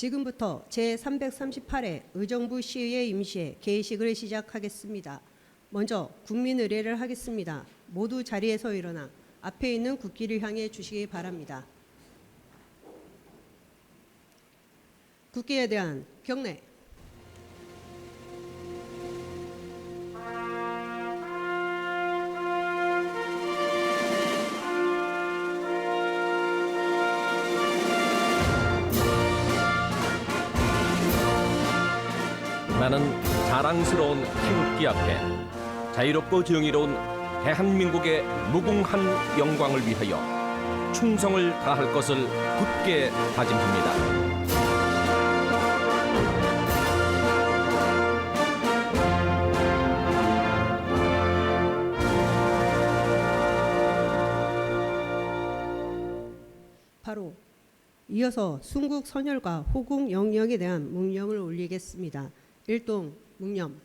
지금부터 제338회 의정부 시의회 임시회 개의식을 시작하겠습니다. 먼저 국민 의례를 하겠습니다. 모두 자리에서 일어나 앞에 있는 국기를 향해 주시기 바랍니다. 국기에 대한 경례. 나는 자랑스러운 태극기 앞에 자유롭고 정의로운 대한민국의 무궁한 영광을 위하여 충성을 다할 것을 굳게 다짐합니다. 바로 이어서 순국 선열과 호국 영령에 대한 묵념을 올리겠습니다. 일동 묵념.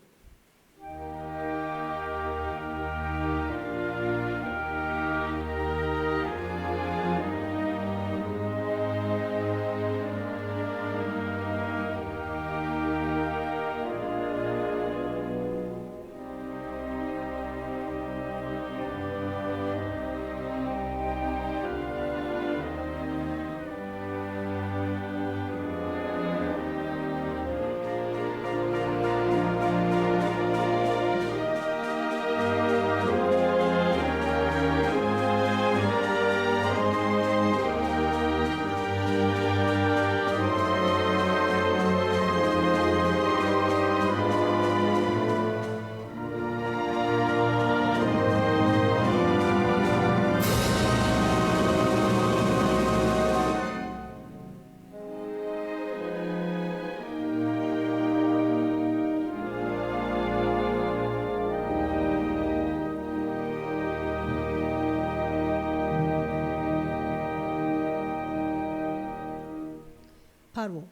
바로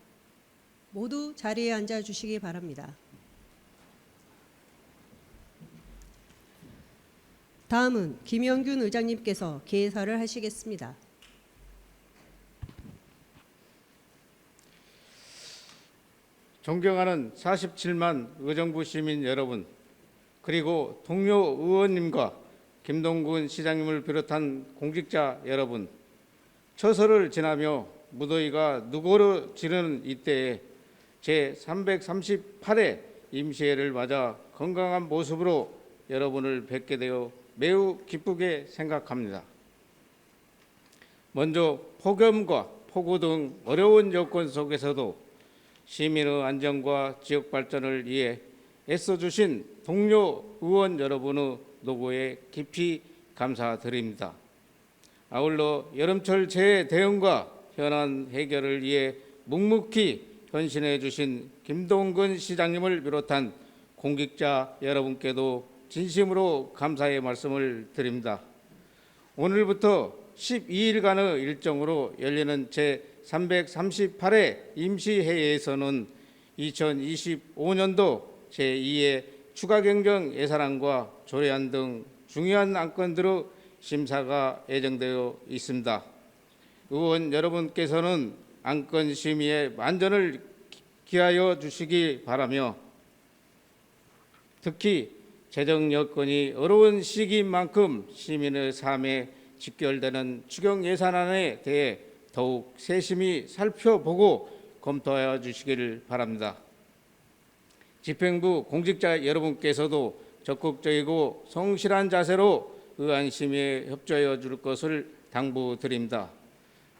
모두 자리에 앉아 주시기 바랍니다. 다음은 김영균 의장님께서 개사를 하시겠습니다. 존경하는 47만 의정부 시민 여러분, 그리고 동료 의원님과 김동근 시장님을 비롯한 공직자 여러분, 처서를 지나며 무더위가 누그러 지르는 이때에 제338회 임시회를 맞아 건강한 모습으로 여러분을 뵙게 되어 매우 기쁘게 생각합니다. 먼저 폭염과 폭우 등 어려운 여건 속에서도 시민의 안전과 지역 발전을 위해 애써주신 동료 의원 여러분의 노고에 깊이 감사드립니다. 아울러 여름철 재해 대응과 현안 해결을 위해 묵묵히 헌신해 주신 김동근 시장님을 비롯한 공직자 여러분께도 진심으로 감사의 말씀을 드립니다. 오늘부터 12일간의 일정으로 열리는 제338회 임시회의에서는 2025년도 제2회 추가경정 예산안과 조례안 등 중요한 안건들의 심사가 예정되어 있습니다. 의원 여러분께서는 안건 심의에 만전을 기하여 주시기 바라며, 특히 재정 여건이 어려운 시기인 만큼 시민의 삶에 직결되는 추경 예산안에 대해 더욱 세심히 살펴보고 검토하여 주시기를 바랍니다. 집행부 공직자 여러분께서도 적극적이고 성실한 자세로 의안 심의에 협조하여 줄 것을 당부드립니다.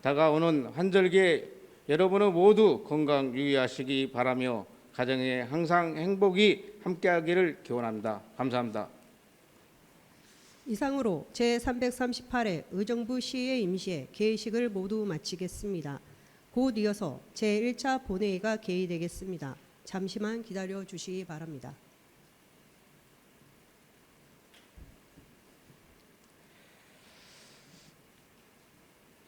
다가오는 한절기에 여러분은 모두 건강 유의하시기 바라며 가정에 항상 행복이 함께하기를 기원합니다. 감사합니다. 이상으로 제338회 의정부 시의회 임시회 개의식을 모두 마치겠습니다. 곧 이어서 제1차 본회의가 개의되겠습니다. 잠시만 기다려 주시기 바랍니다.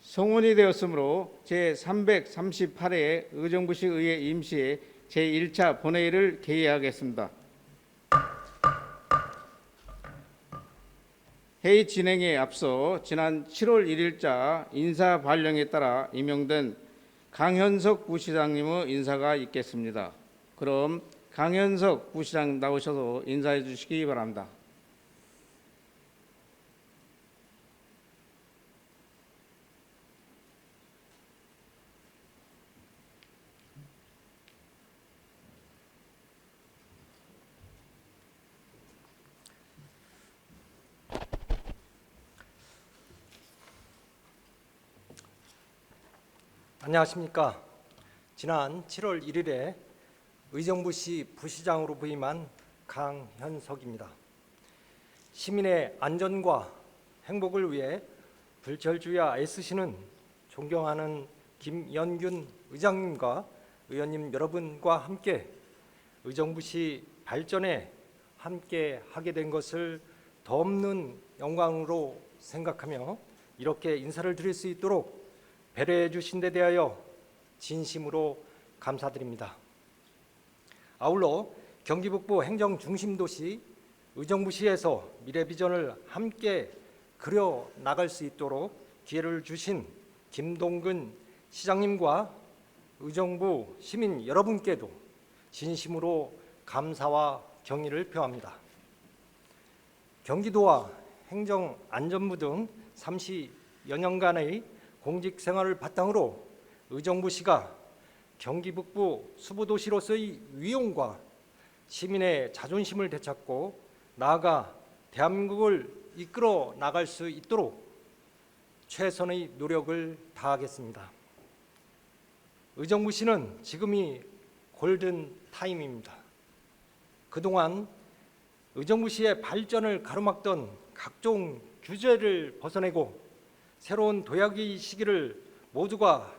성원이 되었으므로 제338회 의정부시 의회 임시회 제1차 본회의를 개의하겠습니다. 회의 진행에 앞서 지난 7월 1일자 인사 발령에 따라 임명된 강현석 부시장님의 인사가 있겠습니다. 그럼 강현석 부시장 나오셔서 인사해 주시기 바랍니다. 안녕하십니까. 지난 7월 1일에 의정부시 부시장으로 부임한 강현석입니다. 시민의 안전과 행복을 위해 불철주야 애쓰시는 존경하는 김연균 의장님과 의원님 여러분과 함께 의정부시 발전에 함께 하게 된 것을 더없는 영광으로 생각하며 이렇게 인사를 드릴 수 있도록 배려해 주신 데 대하여 진심으로 감사드립니다. 아울러 경기북부 행정중심도시 의정부시에서 미래비전을 함께 그려 나갈 수 있도록 기회를 주신 김동근 시장님과 의정부 시민 여러분께도 진심으로 감사와 경의를 표합니다. 경기도와 행정안전부 등 30여 년간의 공직 생활을 바탕으로 의정부시가 경기북부 수부도시로서의 위용과 시민의 자존심을 되찾고 나아가 대한민국을 이끌어 나갈 수 있도록 최선의 노력을 다하겠습니다. 의정부시는 지금이 골든 타임입니다. 그동안 의정부시의 발전을 가로막던 각종 규제를 벗어내고 새로운 도약의 시기를 모두가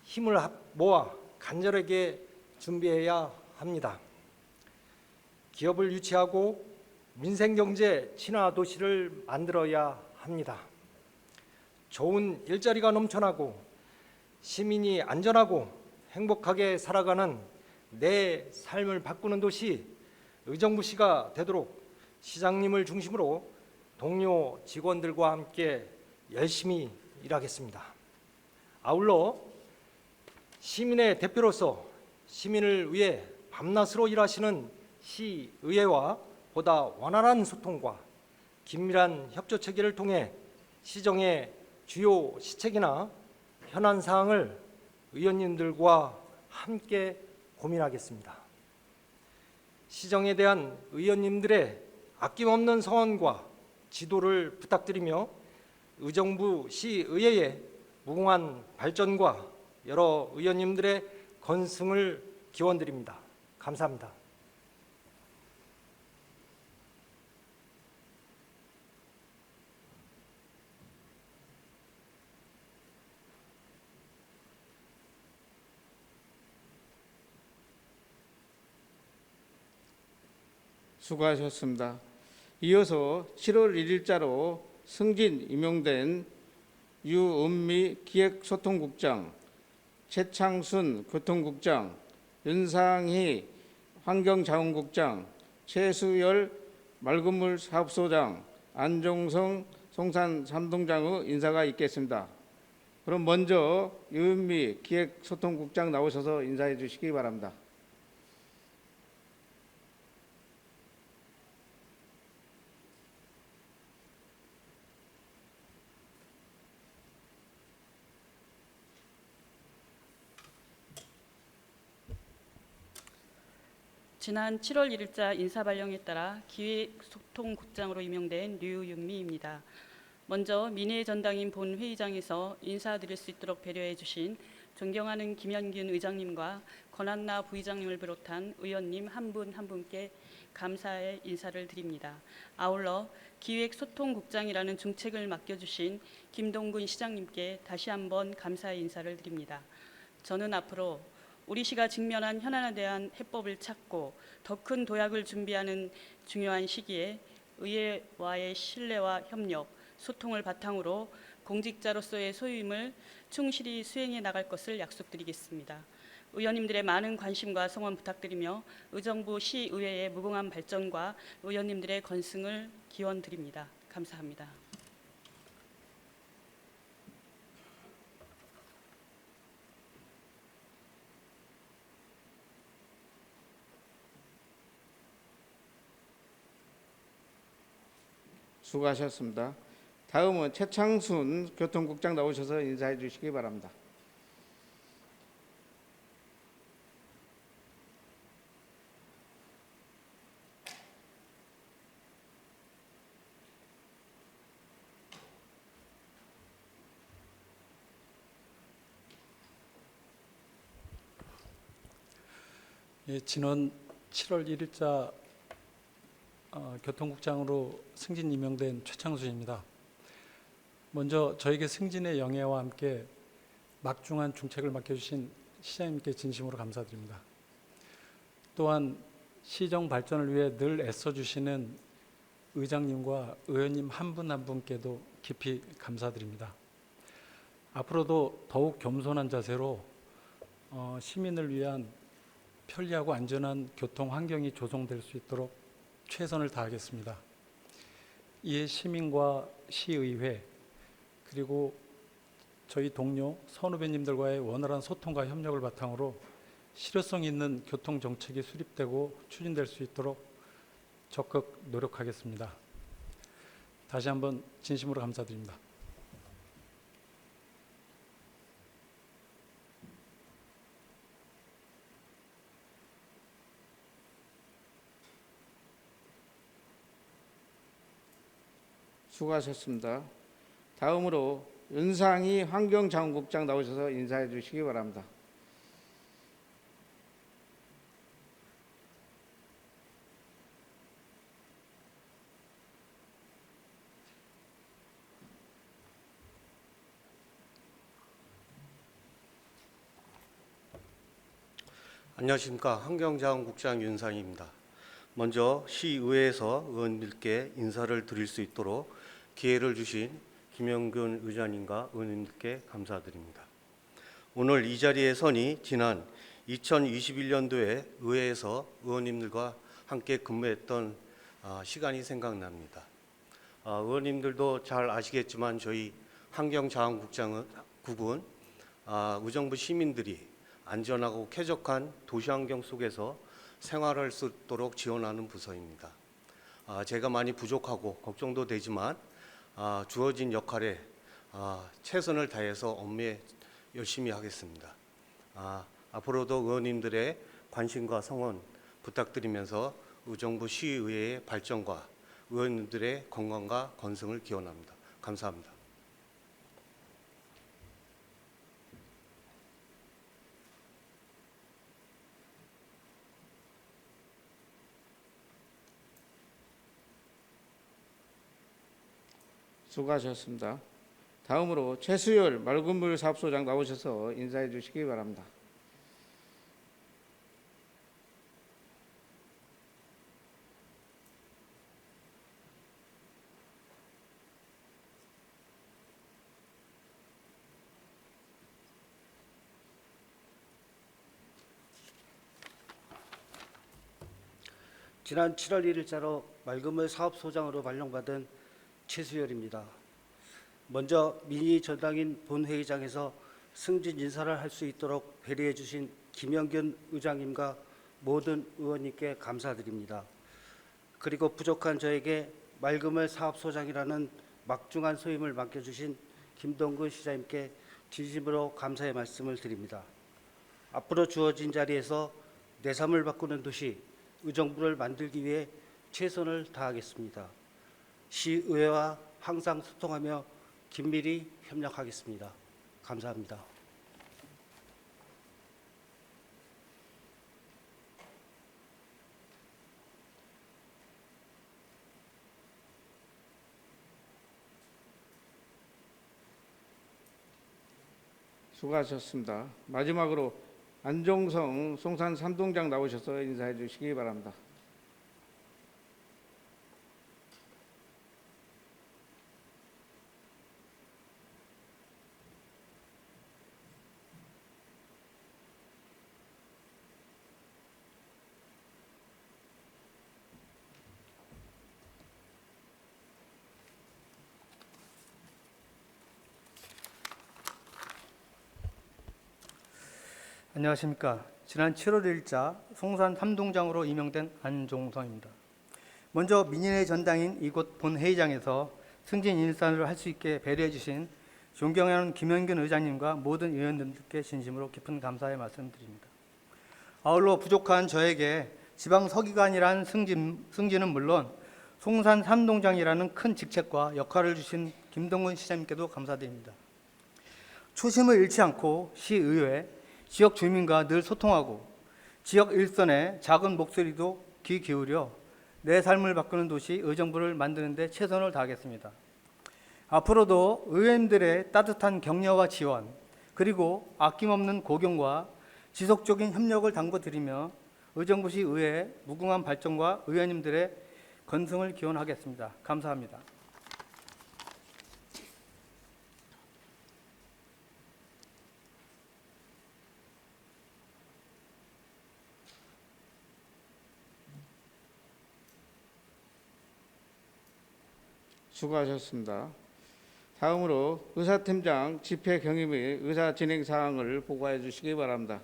힘을 모아 간절하게 준비해야 합니다. 기업을 유치하고 민생경제 친화 도시를 만들어야 합니다. 좋은 일자리가 넘쳐나고 시민이 안전하고 행복하게 살아가는 내 삶을 바꾸는 도시 의정부시가 되도록 시장님을 중심으로 동료 직원들과 함께 열심히 일하겠습니다. 아울러 시민의 대표로서 시민을 위해 밤낮으로 일하시는 시의회와 보다 원활한 소통과 긴밀한 협조 체계를 통해 시정의 주요 시책이나 현안 사항을 의원님들과 함께 고민하겠습니다. 시정에 대한 의원님들의 아낌없는 성원과 지도를 부탁드리며 의정부 시의회의 무궁한 발전과 여러 의원님들의 건승을 기원드립니다. 감사합니다. 수고하셨습니다. 이어서 7월 1일자로 승진 임용된 유은미 기획소통국장, 최창순 교통국장, 윤상희 환경자원국장, 최수열 맑은물사업소장, 안종성 송산삼동장의 인사가 있겠습니다. 그럼 먼저 유은미 기획소통국장 나오셔서 인사해 주시기 바랍니다. 지난 7월 1일자 인사발령에 따라 기획소통국장으로 임명된 류윤미입니다. 먼저 민의의 전당인 본회의장에서 인사드릴 수 있도록 배려해 주신 존경하는 김연균 의장님과 권한나 부의장님을 비롯한 의원님 한 분 한 분께 감사의 인사를 드립니다. 아울러 기획소통국장이라는 중책을 맡겨주신 김동근 시장님께 다시 한번 감사의 인사를 드립니다. 저는 앞으로 우리 시가 직면한 현안에 대한 해법을 찾고 더 큰 도약을 준비하는 중요한 시기에 의회와의 신뢰와 협력, 소통을 바탕으로 공직자로서의 소임을 충실히 수행해 나갈 것을 약속드리겠습니다. 의원님들의 많은 관심과 성원 부탁드리며 의정부 시의회의 무궁한 발전과 의원님들의 건승을 기원드립니다. 감사합니다. 수고하셨습니다. 다음은 최창순 교통국장 나오셔서 인사해 주시기 바랍니다. 예, 지난 7월 1일자 교통국장으로 승진 임명된 최창순입니다. 먼저 저에게 승진의 영예와 함께 막중한 중책을 맡겨주신 시장님께 진심으로 감사드립니다. 또한 시정 발전을 위해 늘 애써주시는 의장님과 의원님 한 분 한 분께도 깊이 감사드립니다. 앞으로도 더욱 겸손한 자세로 시민을 위한 편리하고 안전한 교통 환경이 조성될 수 있도록 최선을 다하겠습니다. 이에 시민과 시의회 그리고 저희 동료 선후배님들과의 원활한 소통과 협력을 바탕으로 실효성 있는 교통 정책이 수립되고 추진될 수 있도록 적극 노력하겠습니다. 다시 한번 진심으로 감사드립니다. 수고하셨습니다. 다음으로 윤상희 환경자원국장 나오셔서 인사해 주시기 바랍니다. 안녕하십니까. 환경자원국장 윤상희입니다. 먼저 시의회에서 의원님들께 인사를 드릴 수 있도록 기회를 주신 김영균 의장님과 의원님들께 감사드립니다. 오늘 이 자리에 서니 지난 2021년도에 의회에서 의원님들과 함께 근무했던 시간이 생각납니다. 의원님들도 잘 아시겠지만 저희 환경자원국은 의정부 시민들이 안전하고 쾌적한 도시환경 속에서 생활할 수 있도록 지원하는 부서입니다. 제가 많이 부족하고 걱정도 되지만 주어진 역할에 최선을 다해서 업무에 열심히 하겠습니다. 앞으로도 의원님들의 관심과 성원 부탁드리면서 의정부 시의회의 발전과 의원님들의 건강과 건승을 기원합니다. 감사합니다. 수고하셨습니다. 다음으로 최수열 맑은물 사업소장 나오셔서 인사해 주시기 바랍니다. 지난 7월 1일자로 맑은물 사업소장으로 발령받은 최수열입니다. 먼저 민의 전당인 본회의장에서 승진 인사를 할 수 있도록 배려해 주신 김영균 의장님과 모든 의원님께 감사드립니다. 그리고 부족한 저에게 맑은물 사업소장이라는 막중한 소임을 맡겨주신 김동근 시장님께 진심으로 감사의 말씀을 드립니다. 앞으로 주어진 자리에서 내 삶을 바꾸는 도시 의정부를 만들기 위해 최선을 다하겠습니다. 시의회와 항상 소통하며 긴밀히 협력하겠습니다. 감사합니다. 수고하셨습니다. 마지막으로 안종성 송산 3동장 나오셔서 인사해 주시기 바랍니다. 안녕하십니까. 지난 7월 1일자 송산 3동장으로 임명된 안종성입니다. 먼저 민인의 전당인 이곳 본회의장에서 승진 인사를 할 수 있게 배려해 주신 존경하는 김현균 의장님과 모든 의원님들께 진심으로 깊은 감사의 말씀드립니다. 아울러 부족한 저에게 지방서기관이란 승진은 물론 송산 3동장이라는 큰 직책과 역할을 주신 김동근 시장님께도 감사드립니다. 초심을 잃지 않고 시의회, 지역 주민과 늘 소통하고 지역 일선의 작은 목소리도 귀 기울여 내 삶을 바꾸는 도시 의정부를 만드는 데 최선을 다하겠습니다. 앞으로도 의원님들의 따뜻한 격려와 지원, 그리고 아낌없는 고경과 지속적인 협력을 당부드리며 의정부시 의회의 무궁한 발전과 의원님들의 건승을 기원하겠습니다. 감사합니다. 수고하셨습니다. 다음으로 의사팀장 집회 경위 및 의사 진행 사항을 보고해 주시기 바랍니다.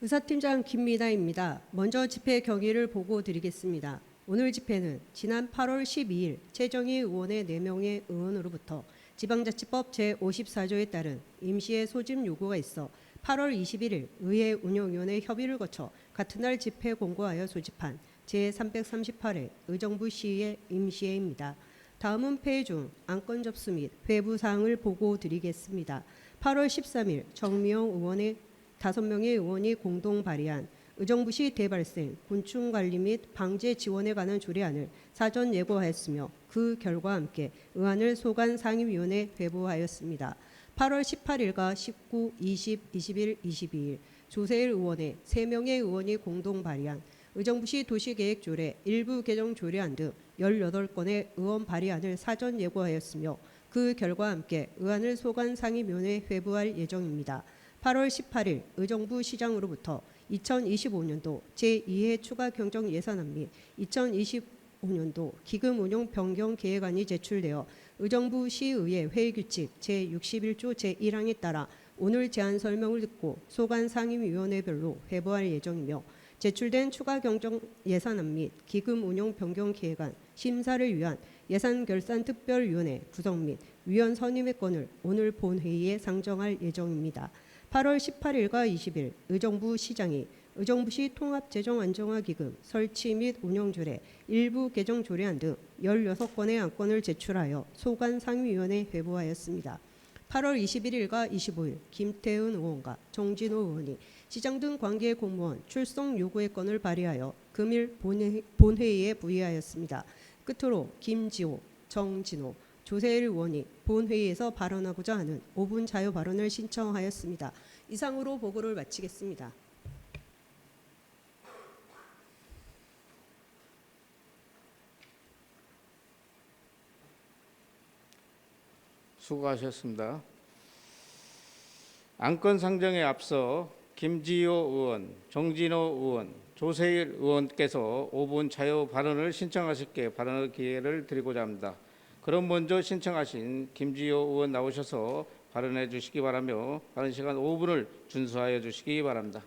의사팀장 김미나입니다. 먼저 집회 경위를 보고 드리겠습니다. 오늘 집회는 지난 8월 12일 최정희 의원의 4명의 의원으로부터 지방자치법 제54조에 따른 임시의 소집 요구가 있어 8월 21일 의회 운영위원회 협의를 거쳐 같은 날 집회 공고하여 소집한 제338회 의정부 시의 임시회입니다. 다음은 폐회 중 안건 접수 및 회부 사항을 보고 드리겠습니다. 8월 13일 정미영 의원의 5명의 의원이 공동 발의한 의정부시 대발생 곤충 관리 및 방제 지원에 관한 조례안을 사전 예고하였으며 그 결과 함께 의안을 소관 상임위원회에 회부하였습니다. 8월 18일과 19, 20, 21, 22일 조세일 의원의 3명의 의원이 공동 발의한 의정부시 도시계획조례 일부 개정 조례안 등 18건의 의원 발의안을 사전 예고하였으며 그 결과 함께 의안을 소관 상임위원회에 회부할 예정입니다. 8월 18일 의정부 시장으로부터 2025년도 제2회 추가 경정 예산안 및 2025년도 기금 운용 변경 계획안이 제출되어 의정부 시의회 회의규칙 제61조 제1항에 따라 오늘 제안 설명을 듣고 소관 상임위원회별로 회부할 예정이며 제출된 추가 경정 예산안 및 기금 운용 변경 계획안 심사를 위한 예산결산특별위원회 구성 및 위원 선임의 건을 오늘 본회의에 상정할 예정입니다. 8월 18일과 20일 의정부 시장이 의정부시 통합재정안정화기금 설치 및 운영조례 일부 개정 조례안 등 16건의 안건을 제출하여 소관 상임위원회에 회부하였습니다. 8월 21일과 25일 김태은 의원과 정진호 의원이 시장 등 관계 공무원 출석 요구의 건을 발의하여 금일 본회의에 부의하였습니다. 끝으로 김지호, 정진호, 조세일 의원이 본회의에서 발언하고자 하는 5분 자유 발언을 신청하였습니다. 이상으로 보고를 마치겠습니다. 수고하셨습니다. 안건 상정에 앞서 김지호 의원, 정진호 의원, 조세일 의원께서 5분 자유 발언을 신청하셨기에 발언의 기회를 드리고자 합니다. 그럼 먼저 신청하신 김지호 의원 나오셔서 발언해 주시기 바라며 발언 시간 5분을 준수하여 주시기 바랍니다.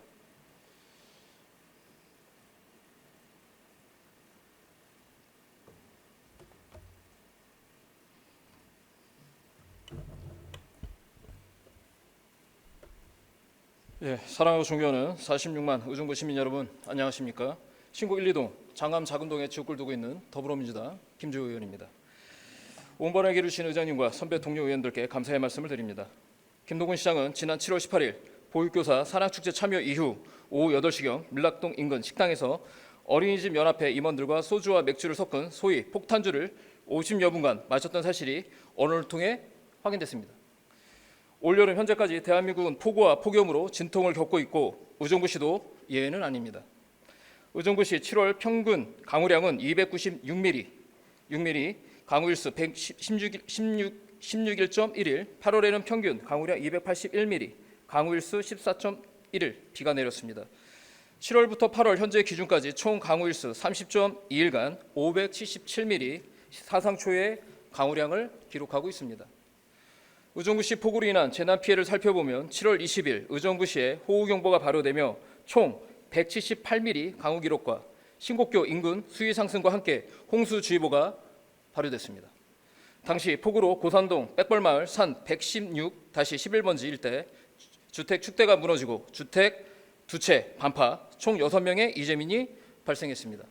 예, 사랑하고 존경하는 46만 의정부 시민 여러분, 안녕하십니까? 신곡 1, 2동 장암 작은동에 지역구를 두고 있는 더불어민주당 김주호 의원입니다. 온번에 기르신 의장님과 선배 동료 의원들께 감사의 말씀을 드립니다. 김동근 시장은 지난 7월 18일 보육교사 산학축제 참여 이후 오후 8시경 밀락동 인근 식당에서 어린이집 연합회 임원들과 소주와 맥주를 섞은 소위 폭탄주를 50여 분간 마셨던 사실이 언론을 통해 확인됐습니다. 올여름 현재까지 대한민국은 폭우와 폭염으로 진통을 겪고 있고 의정부시도 예외는 아닙니다. 의정부시 7월 평균 강우량은 296mm, 강우일수 16일.1일, 8월에는 평균 강우량 281mm, 강우일수 14.1일 비가 내렸습니다. 7월부터 8월 현재 기준까지 총 강우일수 30.2일간 577mm 사상 초의 강우량을 기록하고 있습니다. 의정부시 폭우로 인한 재난 피해를 살펴보면 7월 20일 의정부시에 호우경보가 발효되며 총 178mm 강우 기록과 신곡교 인근 수위 상승과 함께 홍수주의보가 발효됐습니다. 당시 폭우로 고산동 빽벌마을 산 116-11번지 일대 주택 축대가 무너지고 주택 2채 반파 총 6명의 이재민이 발생했습니다.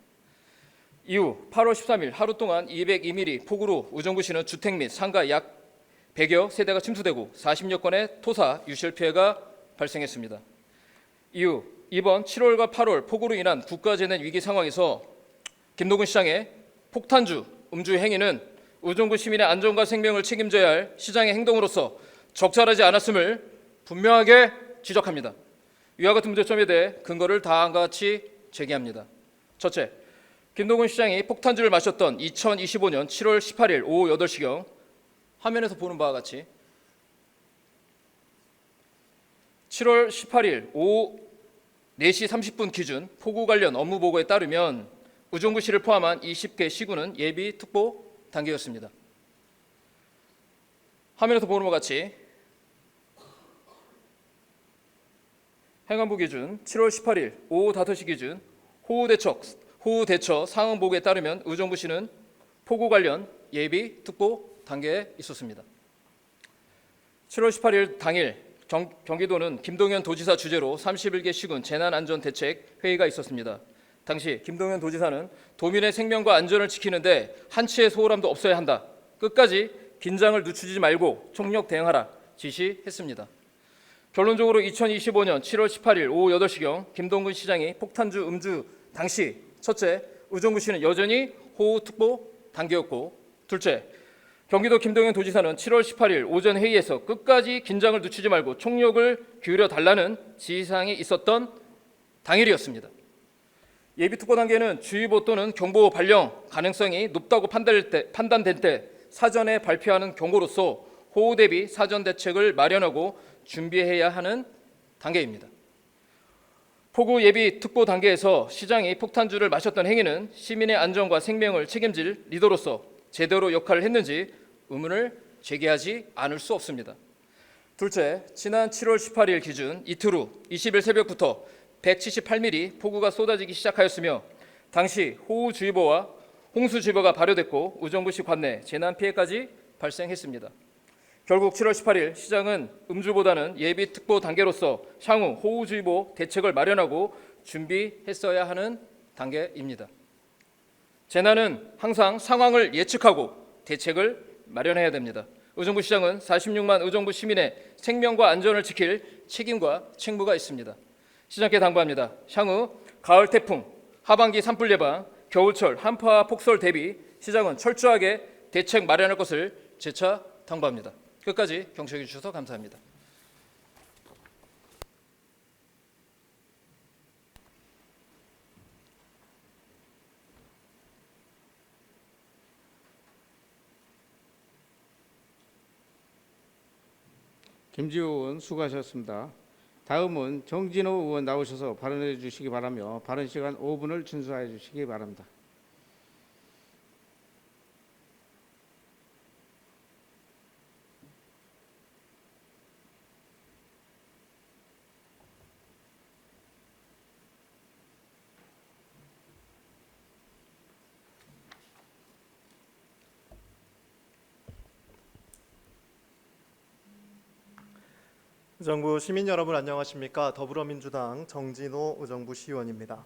이후 8월 13일 하루 동안 202mm 폭우로 의정부시는 주택 및 상가 약 100여 세대가 침수되고 40여 건의 토사 유실 피해가 발생했습니다. 이후 이번 7월과 8월 폭우로 인한 국가재난 위기 상황에서 김동근 시장의 폭탄주, 음주 행위는 의정부 시민의 안전과 생명을 책임져야 할 시장의 행동으로서 적절하지 않았음을 분명하게 지적합니다. 위와 같은 문제점에 대해 근거를 다음과 같이 제기합니다. 첫째, 김동근 시장이 폭탄주를 마셨던 2025년 7월 18일 오후 8시경 화면에서 보는 바와 같이 7월 18일 오후 4시 30분 기준 폭우 관련 업무 보고에 따르면 의정부시를 포함한 20개 시군은 예비 특보 단계였습니다. 화면에서 보는 바와 같이 행안부 기준 7월 18일 오후 5시 기준 호우 대처 상황 보고에 따르면 의정부시는 폭우 관련 예비 특보 단계에 있었습니다. 7월 18일 당일 경기도는 김동연 도지사 주재로 31개 시군 재난안전대책 회의가 있었습니다. 당시 김동연 도지사는 도민의 생명과 안전을 지키는데 한치의 소홀함도 없어야 한다. 끝까지 긴장을 늦추지 말고 총력 대응하라 지시했습니다. 결론적으로 2025년 7월 18일 오후 8시경 김동근 시장이 폭탄주 음주 당시 첫째, 의정부시는 여전히 호우특보 단계였고 둘째, 경기도 김동연 도지사는 7월 18일 오전 회의에서 끝까지 긴장을 늦추지 말고 총력을 기울여 달라는 지시사항이 있었던 당일이었습니다. 예비특보 단계는 주의보 또는 경보 발령 가능성이 높다고 판단된 때 사전에 발표하는 경고로서 호우 대비 사전 대책을 마련하고 준비해야 하는 단계입니다. 폭우 예비 특보 단계에서 시장이 폭탄주를 마셨던 행위는 시민의 안전과 생명을 책임질 리더로서 제대로 역할을 했는지 의문을 제기하지 않을 수 없습니다. 둘째, 지난 7월 18일 기준 이틀 후 20일 새벽부터 178mm 폭우가 쏟아지기 시작하였으며 당시 호우주의보와 홍수주의보가 발효됐고 의정부시 관내 재난 피해까지 발생했습니다. 결국 7월 18일 시장은 음주보다는 예비특보 단계로서 향후 호우주의보 대책을 마련하고 준비했어야 하는 단계입니다. 재난은 항상 상황을 예측하고 대책을 마련해야 됩니다. 의정부 시장은 46만 의정부 시민의 생명과 안전을 지킬 책임과 책무가 있습니다. 시장께 당부합니다. 향후 가을 태풍, 하반기 산불 예방, 겨울철 한파 폭설 대비 시장은 철저하게 대책 마련할 것을 재차 당부합니다. 끝까지 경청해 주셔서 감사합니다. 김지호 의원 수고하셨습니다. 다음은 정진호 의원 나오셔서 발언해 주시기 바라며 발언 시간 5분을 준수하여 주시기 바랍니다. 의정부 시민 여러분 안녕하십니까? 더불어민주당 정진호 의정부시의원입니다.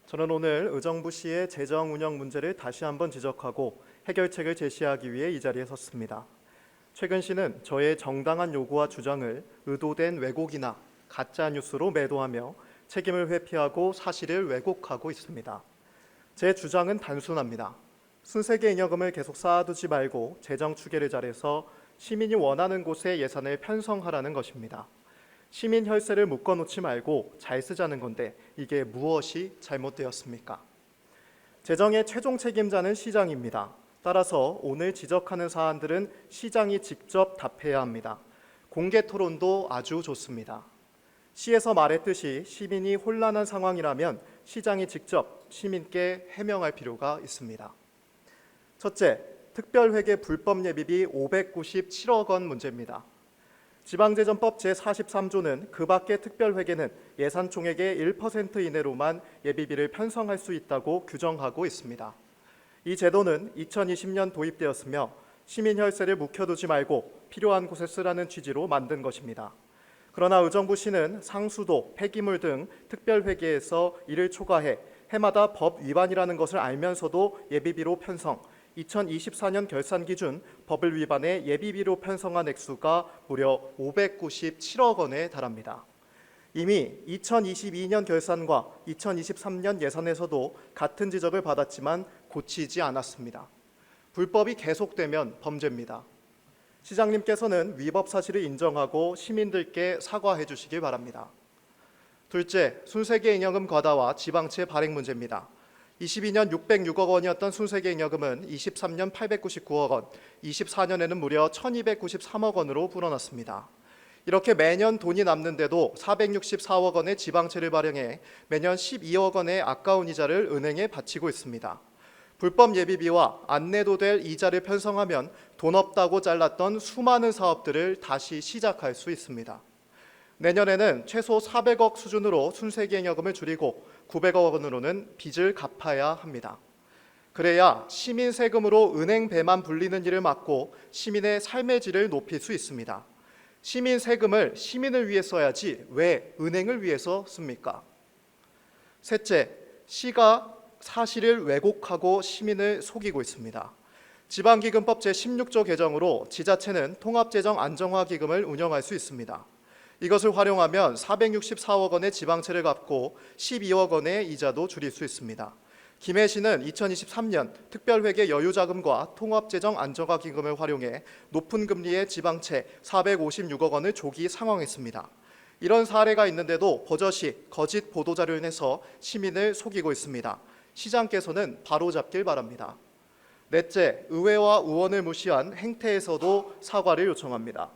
저는 오늘 의정부시의 재정 운영 문제를 다시 한번 지적하고 해결책을 제시하기 위해 이 자리에 섰습니다. 최근 시는 저의 정당한 요구와 주장을 의도된 왜곡이나 가짜 뉴스로 매도하며 책임을 회피하고 사실을 왜곡하고 있습니다. 제 주장은 단순합니다. 순세계 잉여금을 계속 쌓아두지 말고 재정 추계를 잘해서 시민이 원하는 곳에 예산을 편성하라는 것입니다. 시민 혈세를 묶어놓지 말고 잘 쓰자는 건데 이게 무엇이 잘못되었습니까? 재정의 최종 책임자는 시장입니다. 따라서 오늘 지적하는 사안들은 시장이 직접 답해야 합니다. 공개 토론도 아주 좋습니다. 시에서 말했듯이 시민이 혼란한 상황이라면 시장이 직접 시민께 해명할 필요가 있습니다. 첫째, 특별회계 불법 예비비 597억 원 문제입니다. 지방재정법 제43조는 그 밖의 특별회계는 예산 총액의 1% 이내로만 예비비를 편성할 수 있다고 규정하고 있습니다. 이 제도는 2020년 도입되었으며 시민 혈세를 묵혀두지 말고 필요한 곳에 쓰라는 취지로 만든 것입니다. 그러나 의정부시는 상수도, 폐기물 등 특별회계에서 이를 초과해 해마다 법 위반이라는 것을 알면서도 예비비로 편성, 2024년 결산 기준 법을 위반해 예비비로 편성한 액수가 무려 597억 원에 달합니다. 이미 2022년 결산과 2023년 예산에서도 같은 지적을 받았지만 고치지 않았습니다. 불법이 계속되면 범죄입니다. 시장님께서는 위법 사실을 인정하고 시민들께 사과해 주시길 바랍니다. 둘째, 순세계 잉여금 과다와 지방채 발행 문제입니다. 22년 606억 원이었던 순세계 잉여금은 23년 899억 원, 24년에는 무려 1293억 원으로 불어났습니다. 이렇게 매년 돈이 남는데도 464억 원의 지방채를 발행해 매년 12억 원의 아까운 이자를 은행에 바치고 있습니다. 불법 예비비와 안 내도 될 이자를 편성하면 돈 없다고 잘랐던 수많은 사업들을 다시 시작할 수 있습니다. 내년에는 최소 400억 수준으로 순세계 잉여금을 줄이고 900억 원으로는 빚을 갚아야 합니다. 그래야 시민 세금으로 은행 배만 불리는 일을 막고 시민의 삶의 질을 높일 수 있습니다. 시민 세금을 시민을 위해 써야지 왜 은행을 위해서 씁니까? 셋째, 시가 사실을 왜곡하고 시민을 속이고 있습니다. 지방기금법 제16조 개정으로 지자체는 통합재정 안정화기금을 운영할 수 있습니다. 이것을 활용하면 464억 원의 지방채를 갚고 12억 원의 이자도 줄일 수 있습니다. 김해시는 2023년 특별회계 여유자금과 통합재정 안정화기금을 활용해 높은 금리의 지방채 456억 원을 조기 상환했습니다. 이런 사례가 있는데도 버젓이 거짓 보도자료를 내서 시민을 속이고 있습니다. 시장께서는 바로잡길 바랍니다. 넷째, 의회와 의원을 무시한 행태에서도 사과를 요청합니다.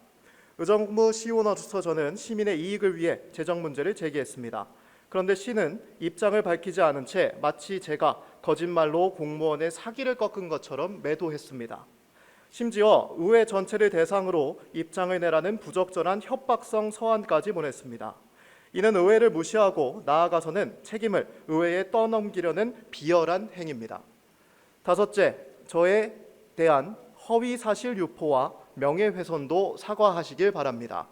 의정부 시의원으로서 저는 시민의 이익을 위해 재정 문제를 제기했습니다. 그런데 시는 입장을 밝히지 않은 채 마치 제가 거짓말로 공무원의 사기를 꺾은 것처럼 매도했습니다. 심지어 의회 전체를 대상으로 입장을 내라는 부적절한 협박성 서한까지 보냈습니다. 이는 의회를 무시하고 나아가서는 책임을 의회에 떠넘기려는 비열한 행위입니다. 다섯째, 저에 대한 허위 사실 유포와 명예훼손도 사과하시길 바랍니다.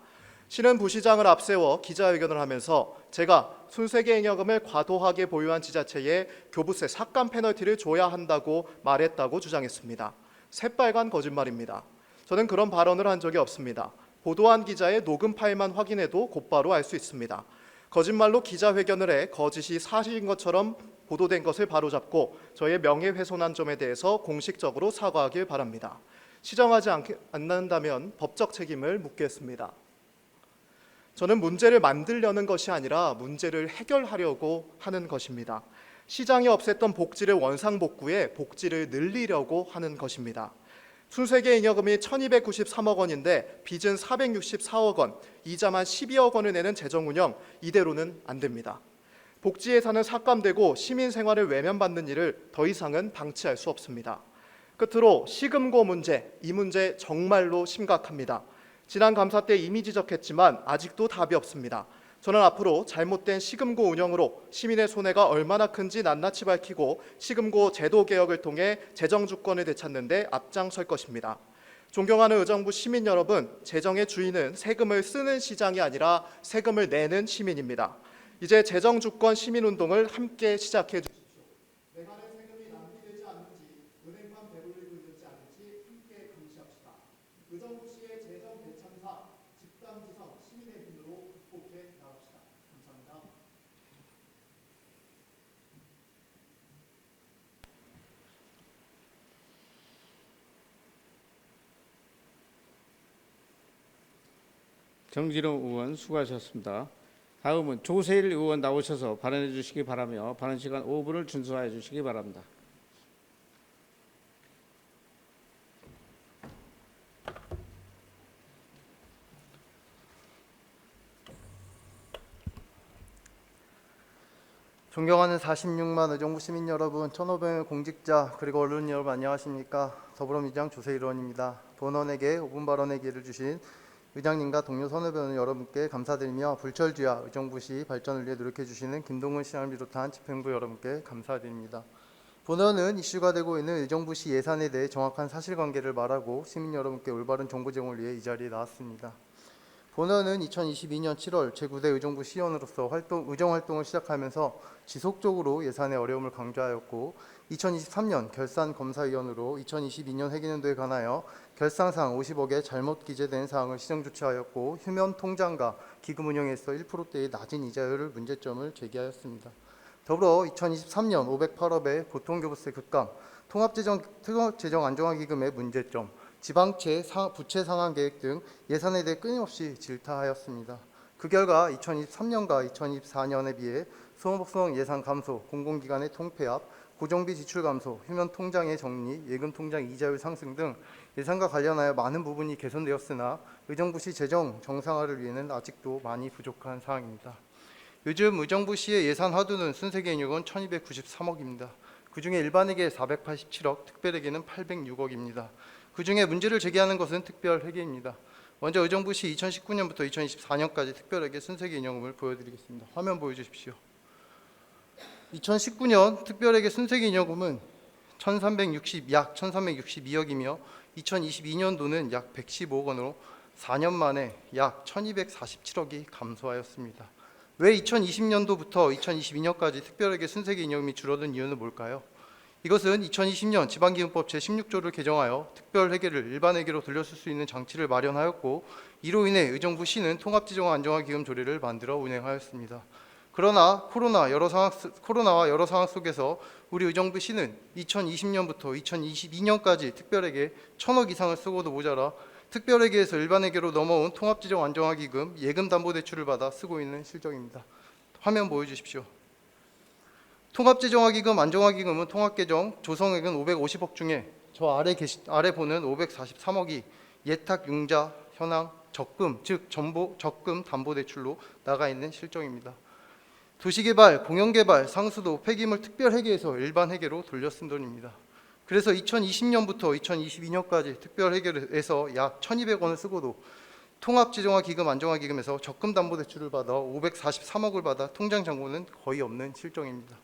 시는 부시장을 앞세워 기자회견을 하면서 제가 순세계 잉여금을 과도하게 보유한 지자체에 교부세 삭감 페널티를 줘야 한다고 말했다고 주장했습니다. 새빨간 거짓말입니다. 저는 그런 발언을 한 적이 없습니다. 보도한 기자의 녹음 파일만 확인해도 곧바로 알 수 있습니다. 거짓말로 기자회견을 해 거짓이 사실인 것처럼 보도된 것을 바로잡고 저의 명예훼손한 점에 대해서 공식적으로 사과하길 바랍니다. 시정하지 않는다면 법적 책임을 묻겠습니다. 저는 문제를 만들려는 것이 아니라 문제를 해결하려고 하는 것입니다. 시장이 없앴던 복지를 원상복구해 복지를 늘리려고 하는 것입니다. 순세계 잉여금이 1293억 원인데 빚은 464억 원, 이자만 12억 원을 내는 재정운영, 이대로는 안 됩니다. 복지 예산은 삭감되고 시민 생활을 외면받는 일을 더 이상은 방치할 수 없습니다. 끝으로 시금고 문제, 이 문제 정말로 심각합니다. 지난 감사 때 이미 지적했지만 아직도 답이 없습니다. 저는 앞으로 잘못된 시금고 운영으로 시민의 손해가 얼마나 큰지 낱낱이 밝히고 시금고 제도 개혁을 통해 재정 주권을 되찾는 데 앞장설 것입니다. 존경하는 의정부 시민 여러분, 재정의 주인은 세금을 쓰는 시장이 아니라 세금을 내는 시민입니다. 이제 재정 주권 시민운동을 함께 시작해 주십시오. 내가 낸 세금이 낭비되지 않는지, 은행만 배불리고 있는지 아닌지 함께 감시합시다. 의정부시의 재정 대참사, 집단지성, 시민의 힘으로 극복해 나갑시다. 감사합니다. 정진호 의원 수고하셨습니다. 다음은 조세일 의원 나오셔서 발언해 주시기 바라며 발언 시간 5분을 준수하여 주시기 바랍니다. 존경하는 46만 의정부 시민 여러분, 1,500명 공직자 그리고 언론 여러분 안녕하십니까? 더불어민주당 조세일 의원입니다. 본원에게 5분 발언의 기회를 주신 의장님과 동료 선후배원 여러분께 감사드리며 불철주야 의정부시 발전을 위해 노력해 주시는 김동훈 시장을 비롯한 집행부 여러분께 감사드립니다. 본원은 이슈가 되고 있는 의정부시 예산에 대해 정확한 사실관계를 말하고 시민 여러분께 올바른 정보 제공을 위해 이 자리에 나왔습니다. 본원은 2022년 7월 제9대 의정부 시의원으로서 의정 활동을 시작하면서 지속적으로 예산의 어려움을 강조하였고 2023년 결산검사위원으로 2022년 회계년도에 관하여 결산사항 50억의 잘못 기재된 사항을 시정 조치하였고 휴면 통장과 기금 운영에 있어 1%대의 낮은 이자율을 문제점을 제기하였습니다. 더불어 2023년 508억의 보통교부세 급감, 통합재정 안정화기금의 문제점, 지방채 부채 상환 계획 등 예산에 대해 끊임없이 질타하였습니다. 그 결과 2023년과 2024년에 비해 소모성 예산 감소, 공공기관의 통폐합, 고정비 지출 감소, 휴면 통장의 정리, 예금 통장 이자율 상승 등 예산과 관련하여 많은 부분이 개선되었으나 의정부시 재정 정상화를 위해는 아직도 많이 부족한 사항입니다. 요즘 의정부시의 예산 화두는 순세계인요금 1293억입니다. 그중에 일반회계 487억, 특별회계는 806억입니다. 그중에 문제를 제기하는 것은 특별회계입니다. 먼저 의정부시 2019년부터 2024년까지 특별회계 순세계인요금을 보여드리겠습니다. 화면 보여주십시오. 2019년 특별회계 순세계인요금은 약 1362억이며 2022년도는 약 115억 원으로 4년 만에 약 1247억이 감소하였습니다. 왜 2020년도부터 2022년까지 특별회계 순세계인요금이 줄어든 이유는 뭘까요? 이것은 2020년 지방기금법 제16조를 개정하여 특별회계를 일반회계로 돌려쓸 수 있는 장치를 마련하였고 이로 인해 의정부시는 통합재정 안정화기금 조례를 만들어 운행하였습니다. 그러나 코로나와 여러 상황 속에서 우리 의정부시는 2020년부터 2022년까지 특별회계 1,000억 이상을 쓰고도 모자라 특별회계에서 일반회계로 넘어온 통합재정 안정화기금 예금담보대출을 받아 쓰고 있는 실정입니다. 화면 보여주십시오. 통합재정화기금 안정화기금은 통합계정 조성액은 550억 중에 저 아래 보는 543억이 예탁 융자 현황 적금 즉 적금 담보대출로 나가 있는 실정입니다. 도시개발, 공영개발, 상수도, 폐기물 특별회계에서 일반회계로 돌려 쓴 돈입니다. 그래서 2020년부터 2022년까지 특별회계에서 약 1,200원을 쓰고도 통합재정화기금 안정화기금에서 적금담보대출을 받아 543억을 받아 통장 잔고는 거의 없는 실정입니다.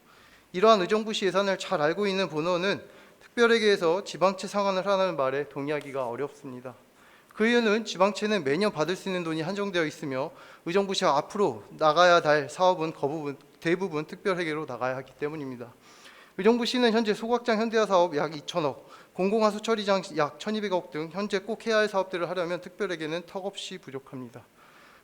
이러한 의정부시 예산을 잘 알고 있는 본원은 특별회계에서 지방채 상환을 하라는 말에 동의하기가 어렵습니다. 그 이유는 지방채는 매년 받을 수 있는 돈이 한정되어 있으며 의정부시가 앞으로 나가야 할 사업은 대부분 특별회계로 나가야 하기 때문입니다. 의정부시는 현재 소각장 현대화 사업 약 2천억, 공공하수 처리장 약 1,200억 등 현재 꼭 해야 할 사업들을 하려면 특별회계는 턱없이 부족합니다.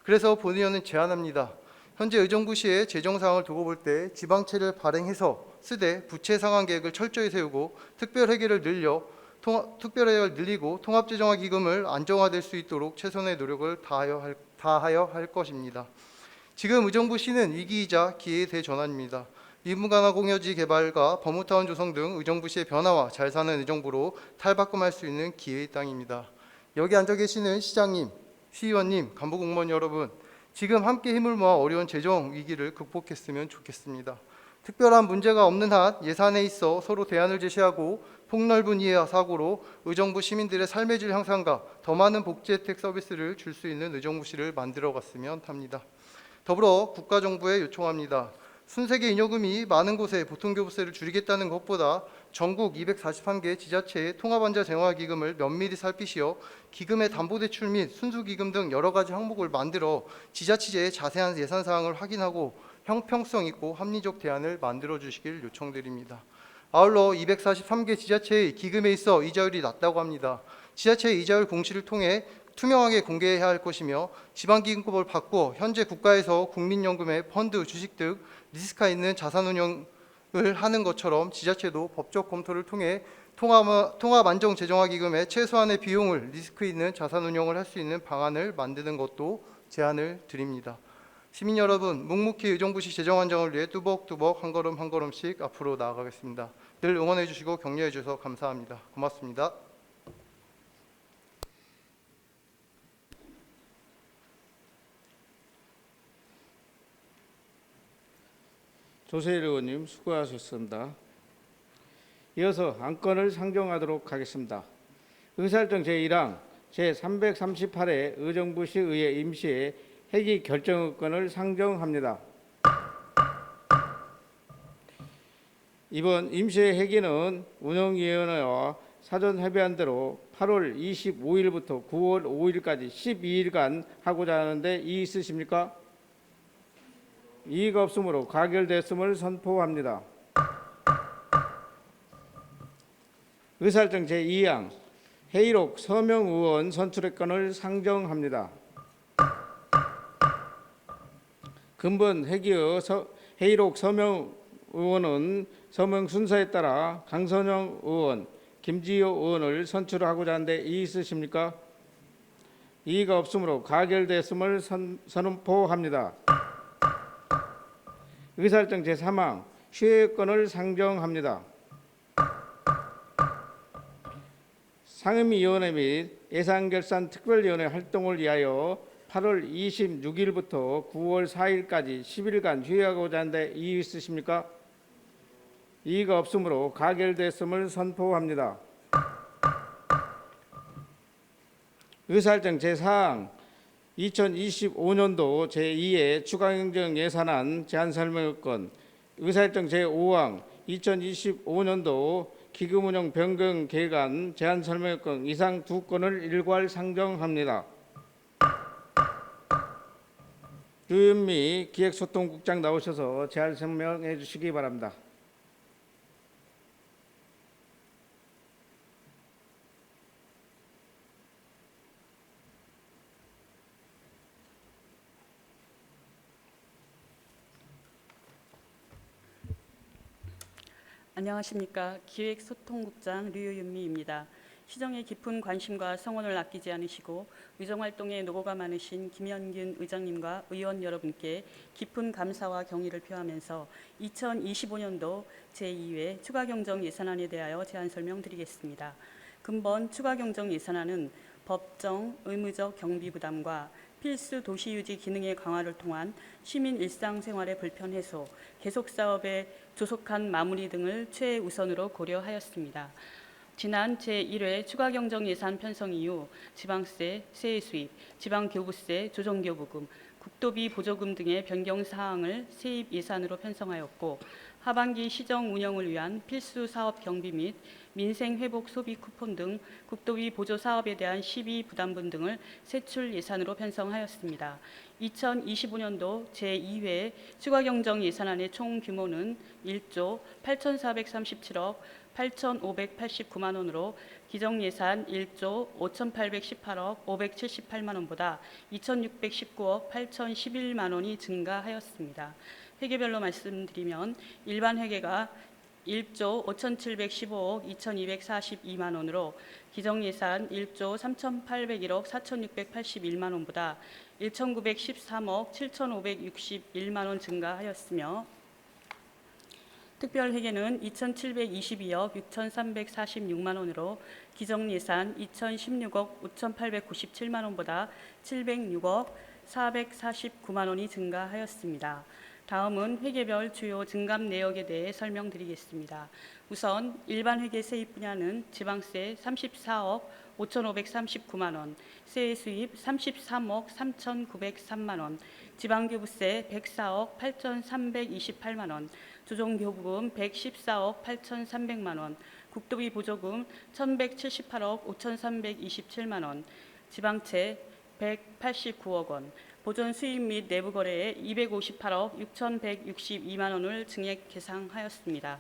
그래서 본의원은 제안합니다. 현재 의정부시의 재정상황을 두고 볼 때 지방채를 발행해서 쓰되 부채 상환 계획을 철저히 세우고 특별회계를 늘리고 통합재정화기금을 안정화될 수 있도록 최선의 노력을 다하여 할 것입니다. 지금 의정부시는 위기이자 기회의 대전환입니다. 미분간화 공여지 개발과 버무타운 조성 등 의정부시의 변화와 잘 사는 의정부로 탈바꿈할 수 있는 기회의 땅입니다. 여기 앉아 계시는 시장님, 시의원님, 간부공무원 여러분, 지금 함께 힘을 모아 어려운 재정 위기를 극복했으면 좋겠습니다. 특별한 문제가 없는 한 예산에 있어 서로 대안을 제시하고 폭넓은 이해와 사고로 의정부 시민들의 삶의 질 향상과 더 많은 복지 혜택 서비스를 줄 수 있는 의정부시를 만들어갔으면 합니다. 더불어 국가정부에 요청합니다. 순세계인요금이 많은 곳에 보통교부세를 줄이겠다는 것보다 전국 243개 지자체의 통합환자재정화기금을 면밀히 살피시어 기금의 담보대출 및 순수기금 등 여러 가지 항목을 만들어 지자체의 자세한 예산사항을 확인하고 형평성 있고 합리적 대안을 만들어 주시길 요청드립니다. 아울러 243개 지자체의 기금에 있어 이자율이 낮다고 합니다. 지자체의 이자율 공시를 통해 투명하게 공개해야 할 것이며 지방기금법을 바꾸어 현재 국가에서 국민연금의 펀드, 주식 등 리스크가 있는 자산운용을 하는 것처럼 지자체도 법적 검토를 통해 통합안정재정화기금의 최소한의 비용을 리스크 있는 자산운용을 할 수 있는 방안을 만드는 것도 제안을 드립니다. 시민 여러분, 묵묵히 의정부시 재정 안정을 위해 뚜벅뚜벅 한 걸음 한 걸음씩 앞으로 나아가겠습니다. 늘 응원해 주시고 격려해 주셔서 감사합니다. 고맙습니다. 조세일 의원님 수고하셨습니다. 이어서 안건을 상정하도록 하겠습니다. 의사일정 제1항 제338회 의정부시의회 임시회 회기 결정권을 상정합니다. 이번 임시회 회기는 운영위원회와 사전 협의한 대로 8월 25일부터 9월 5일까지 12일간 하고자 하는데 이의 있으십니까? 이의가 없으므로 가결됐음을 선포합니다. 의사일정 제2항 회의록 서명 의원 선출의 건을 상정합니다. 근본 회기의 회의록 서명 의원은 서명 순서에 따라 강선영 의원, 김지효 의원을 선출하고자 하는데 이의 있으십니까? 이의가 없으므로 가결됐음을 선포합니다. 의사일정 제3항 시효권을 상정합니다. 상임위원회 및 예산결산특별위원회 활동을 위하여 8월 26일부터 9월 4일까지 10일간 휴회하고자 하는데 이의 있으십니까? 이의가 없으므로 가결됐음을 선포합니다. 의사일정 제4항 2025년도 제2회 추가행정 예산안 제안설명권, 의사일정 제5항 2025년도 기금운용 변경 계획안 제안설명권 이상 두 건을 일괄 상정합니다. 류현미 기획소통국장 나오셔서 제안 설명해 주시기 바랍니다. 안녕하십니까. 기획소통국장 류윤미입니다. 시정의 깊은 관심과 성원을 아끼지 않으시고 의정활동에 노고가 많으신 김현균 의장님과 의원 여러분께 깊은 감사와 경의를 표하면서 2025년도 제2회 추가경정 예산안에 대하여 제안 설명드리겠습니다. 근본 추가경정 예산안은 법정, 의무적 경비 부담과 필수 도시유지 기능의 강화를 통한 시민 일상생활의 불편 해소, 계속사업의 조속한 마무리 등을 최우선으로 고려하였습니다. 지난 제1회 추가경정 예산 편성 이후 지방세, 세액 수입, 지방교부세, 조정교부금, 국도비 보조금 등의 변경 사항을 세입 예산으로 편성하였고 하반기 시정 운영을 위한 필수 사업 경비 및 민생 회복 소비 쿠폰 등 국도비 보조 사업에 대한 시비 부담분 등을 세출 예산으로 편성하였습니다. 2025년도 제2회 추가경정 예산안의 총 규모는 1조 8,437억 8,589만 원으로 기정예산 1조 5,818억 578만 원보다 2,619억 8,011만 원이 증가하였습니다. 회계별로 말씀드리면 일반 회계가 1조 5,715억 2,242만 원으로 기정예산 1조 3,801억 4,681만 원보다 1,913억 7,561만 원 증가하였으며 특별회계는 2,722억 6,346만 원으로 기정예산 2,016억 5,897만 원보다 706억 449만 원이 증가하였습니다. 다음은 회계별 주요 증감 내역에 대해 설명드리겠습니다. 우선 일반 회계 세입 분야는 지방세 34억 5,539만 원, 세액 수입 33억 3,903만 원, 지방교부세 104억 8,328만 원, 조정교부금 114억 8,300만 원, 국도비 보조금 1,178억 5,327만 원, 지방채 189억 원, 보존 수입 및 내부 거래에 258억 6,162만 원을 증액 계상하였습니다.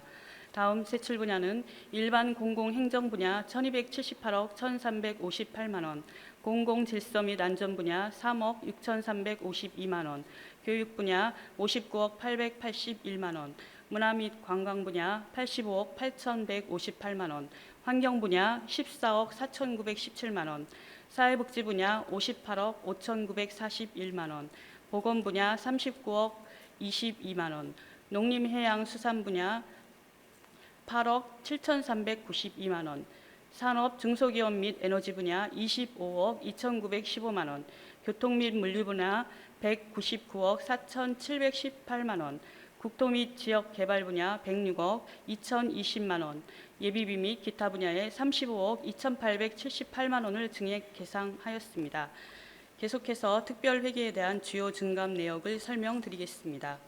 다음 세출 분야는 일반 공공행정 분야 1,278억 1,358만 원, 공공질서 및 안전 분야 3억 6,352만 원, 교육 분야 59억 881만 원, 문화 및 관광 분야 85억 8,158만 원, 환경 분야 14억 4,917만 원, 사회복지 분야 58억 5,941만 원, 보건 분야 39억 22만 원, 농림해양수산 분야 8억 7,392만 원, 산업 중소기업 및 에너지 분야 25억 2,915만 원, 교통 및 물류 분야 199억 4,718만 원, 국토 및 지역 개발 분야 106억 2,020만 원, 예비비 및 기타 분야에 35억 2,878만 원을 증액 계상하였습니다. 계속해서 특별회계에 대한 주요 증감 내역을 설명드리겠습니다.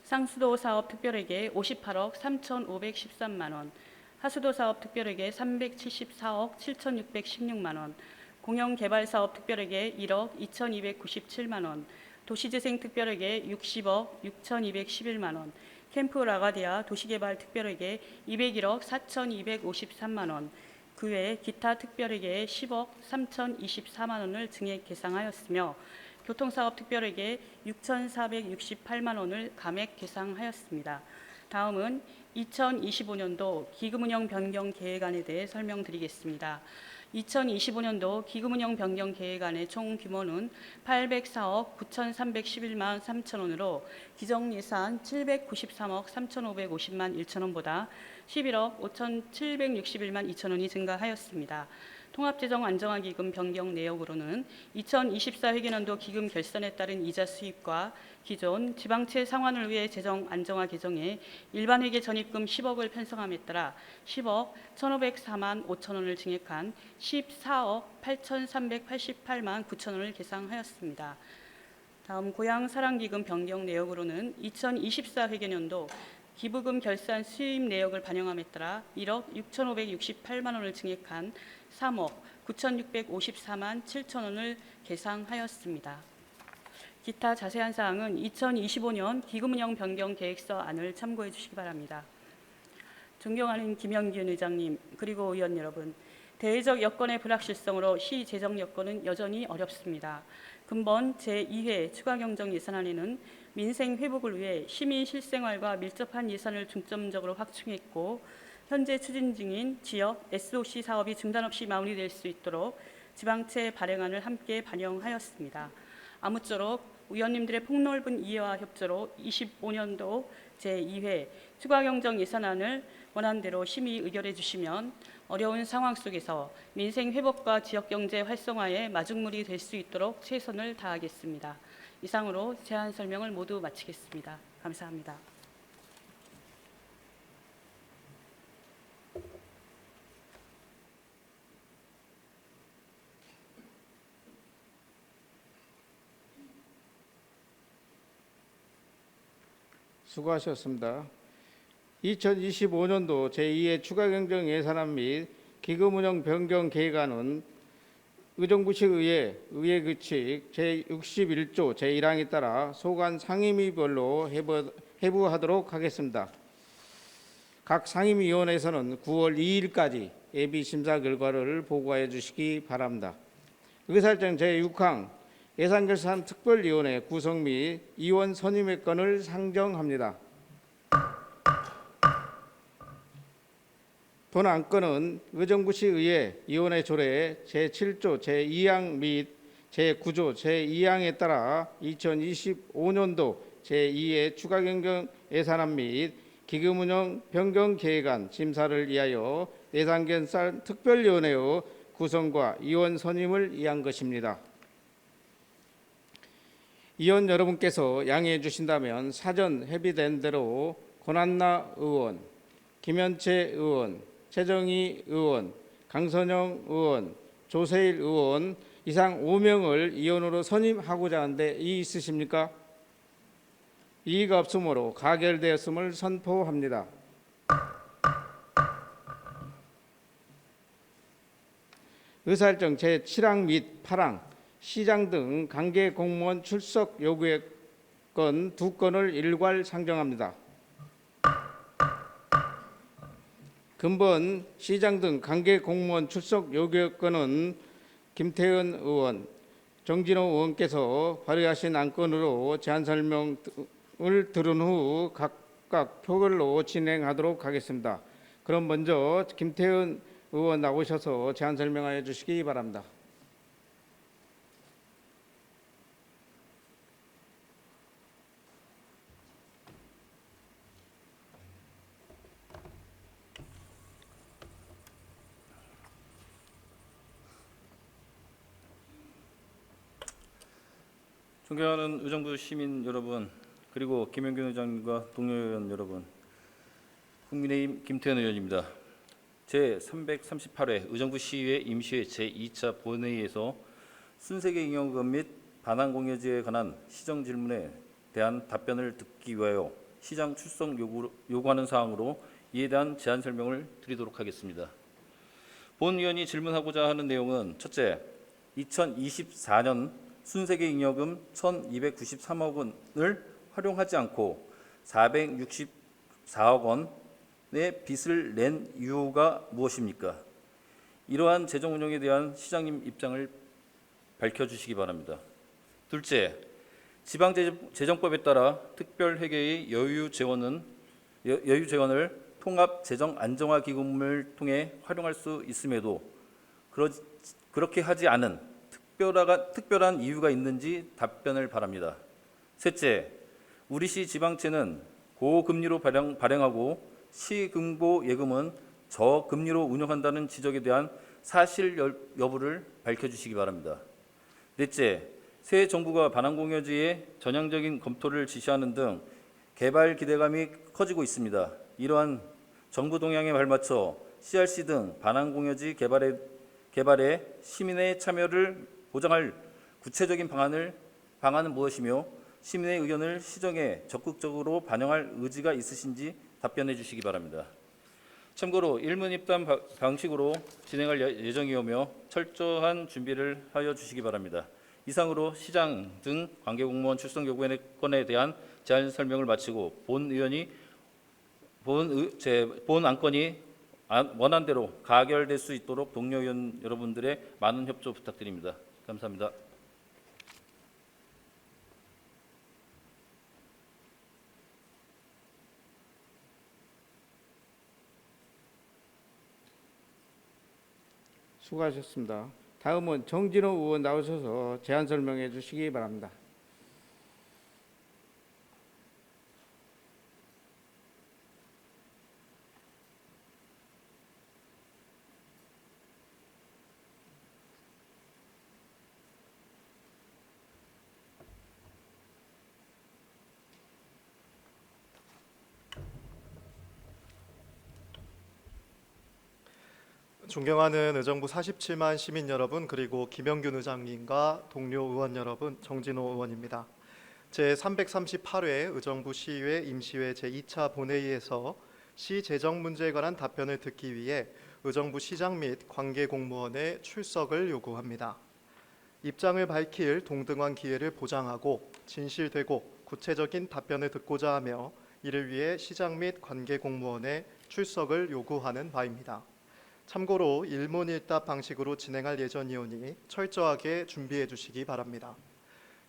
상수도 사업 특별회계 58억 3,513만 원, 하수도 사업 특별회계 374억 7,616만 원, 공영개발사업 특별회계 1억 2,297만 원, 도시재생 특별회계 60억 6,211만 원, 캠프 라가디아 도시개발 특별회계 201억 4,253만 원, 그 외 기타 특별회계에 10억 3,024만 원을 증액 계상하였으며 교통사업 특별회계 6,468만 원을 감액 계상하였습니다. 다음은 2025년도 기금운영 변경 계획안에 대해 설명드리겠습니다. 2025년도 기금운영 변경 계획안의 총 규모는 804억 9,311만 3천 원으로 기정 예산 793억 3,550만 1천 원보다 11억 5,761만 2천 원이 증가하였습니다. 통합재정 안정화기금 변경 내역으로는 2024 회계년도 기금 결산에 따른 이자 수입과 기존 지방채 상환을 위해 재정 안정화 개정에 일반 회계 전입금 10억을 편성함에 따라 10억 1,504만 5천 원을 증액한 14억 8,388만 9천 원을 계상하였습니다. 다음 고향사랑기금 변경 내역으로는 2024 회계년도 기부금 결산 수입 내역을 반영함에 따라 1억 6,568만 원을 증액한 3억 9,654만 7천 원을 계상하였습니다. 기타 자세한 사항은 2025년 기금운영 변경 계획서 안을 참고해 주시기 바랍니다. 존경하는 김영균 의장님 그리고 의원 여러분, 대외적 여건의 불확실성으로 시 재정 여건은 여전히 어렵습니다. 근본 제2회 추가경정 예산안에는 민생 회복을 위해 시민 실생활과 밀접한 예산을 중점적으로 확충했고 현재 추진 중인 지역 SOC 사업이 중단 없이 마무리될 수 있도록 지방채 발행안을 함께 반영하였습니다. 아무쪼록 의원님들의 폭넓은 이해와 협조로 25년도 제2회 추가경정 예산안을 원안대로 심의 의결해 주시면 어려운 상황 속에서 민생 회복과 지역경제 활성화에 마중물이 될 수 있도록 최선을 다하겠습니다. 이상으로 제안 설명을 모두 마치겠습니다. 감사합니다. 수고하셨습니다. 2025년도 제2회 추가경정 예산안 및 기금운영 변경 계획안은 의정부시 의회 규칙 제61조 제1항에 따라 소관 상임위별로 해부하도록 하겠습니다. 각 상임위원회에서는 9월 2일까지 예비 심사 결과를 보고하여 주시기 바랍니다. 의사일정 제6항 예산결산 특별위원회 구성 및 위원 선임의 건을 상정합니다. 본 안건은 의정부시 의회 위원회 조례 제7조 제2항 및 제9조 제2항에 따라 2025년도 제2회 추가경정 예산안 및 기금운영 변경 계획안 심사를 위하여 예산결산 특별위원회의 구성과 위원 선임을 위한 것입니다. 위원 여러분께서 양해해 주신다면 사전 협의된 대로 권한나 의원, 김현채 의원, 최정희 의원, 강선영 의원, 조세일 의원 이상 5명을 위원으로 선임하고자 하는데 이의 있으십니까? 이의가 없으므로 가결되었음을 선포합니다. 의사일정 제7항 및 8항 시장 등 관계 공무원 출석 요구의 건 2건을 일괄 상정합니다. 근본 시장 등 관계 공무원 출석 요구의 건은 김태현 의원, 정진호 의원께서 발의하신 안건으로 제안 설명을 들은 후 각각 표결로 진행하도록 하겠습니다. 그럼 먼저 김태현 의원 나오셔서 제안 설명하여 주시기 바랍니다. 존경하는 의정부 시민 여러분, 그리고 김영균 의장님과 동료 의원 여러분, 국민의힘 김태현 의원입니다. 제338회 의정부 시의회 임시회 제2차 본회의에서 순세계 잉여금 및 반환공여지에 관한 시정 질문에 대한 답변을 듣기 위하여 시장 출석 요구하는 사항으로 이에 대한 제안 설명을 드리도록 하겠습니다. 본 의원이 질문하고자 하는 내용은 첫째, 2024년 순세계 잉여금 1,293억 원을 활용하지 않고 464억 원의 빚을 낸 이유가 무엇입니까? 이러한 재정 운영에 대한 시장님 입장을 밝혀주시기 바랍니다. 둘째, 지방재정법에 따라 특별회계의 여유 재원을 통합재정안정화기금을 통해 활용할 수 있음에도 그렇게 하지 않은 특별한 이유가 있는지 답변을 바랍니다. 셋째, 우리 시 지방채는 고금리로 발행하고 시금고 예금은 저금리로 운영한다는 지적에 대한 사실 여부를 밝혀주시기 바랍니다. 넷째, 새 정부가 반환공여지의 전향적인 검토를 지시하는 등 개발 기대감이 커지고 있습니다. 이러한 정부 동향에 발맞춰 CRC 등 반환공여지 개발에 시민의 참여를 보장할 구체적인 방안은 무엇이며 시민의 의견을 시정에 적극적으로 반영할 의지가 있으신지 답변해 주시기 바랍니다. 참고로 일문 입단 방식으로 진행할 예정이오며 철저한 준비를 하여 주시기 바랍니다. 이상으로 시장 등 관계공무원 출석 요구건에 대한 제안 설명을 마치고 본 안건이 원안대로 가결될 수 있도록 동료 의원 여러분들의 많은 협조 부탁드립니다. 감사합니다. 수고하셨습니다. 다음은 정진호 의원 나오셔서 제안 설명해 주시기 바랍니다. 존경하는 의정부 47만 시민 여러분, 그리고 김영균 의장님과 동료 의원 여러분, 정진호 의원입니다. 제338회 의정부 시의회 임시회 제2차 본회의에서 시 재정 문제에 관한 답변을 듣기 위해 의정부 시장 및 관계 공무원의 출석을 요구합니다. 입장을 밝힐 동등한 기회를 보장하고 진실되고 구체적인 답변을 듣고자 하며 이를 위해 시장 및 관계 공무원의 출석을 요구하는 바입니다. 참고로 일문일답 방식으로 진행할 예정이오니 철저하게 준비해 주시기 바랍니다.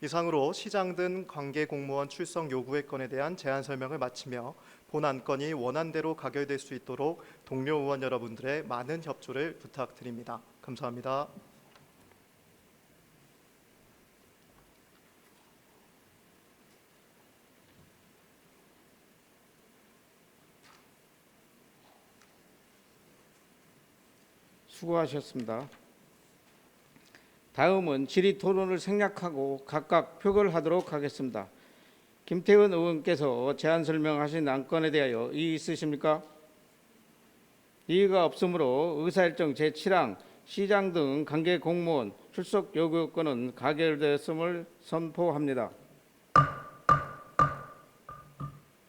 이상으로 시장 등 관계 공무원 출석 요구의 건에 대한 제안 설명을 마치며 본 안건이 원안대로 가결될 수 있도록 동료 의원 여러분들의 많은 협조를 부탁드립니다. 감사합니다. 수고하셨습니다. 다음은 질의 토론을 생략하고 각각 표결하도록 하겠습니다. 김태현 의원께서 제안 설명하신 안건에 대하여 이의 있으십니까? 이의가 없으므로 의사일정 제7항 시장 등 관계 공무원 출석 요구 건은 가결되었음을 선포합니다.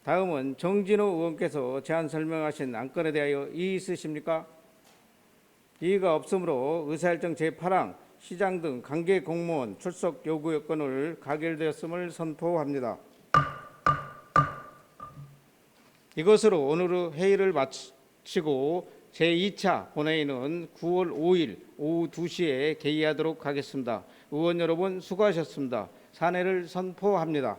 다음은 정진호 의원께서 제안 설명하신 안건에 대하여 이의 있으십니까? 이의가 없으므로 의사일정 제8항 시장 등 관계 공무원 출석 요구 여건을 가결되었음을 선포합니다. 이것으로 오늘의 회의를 마치고 제2차 본회의는 9월 5일 오후 2시에 개의하도록 하겠습니다. 의원 여러분 수고하셨습니다. 산회를 선포합니다.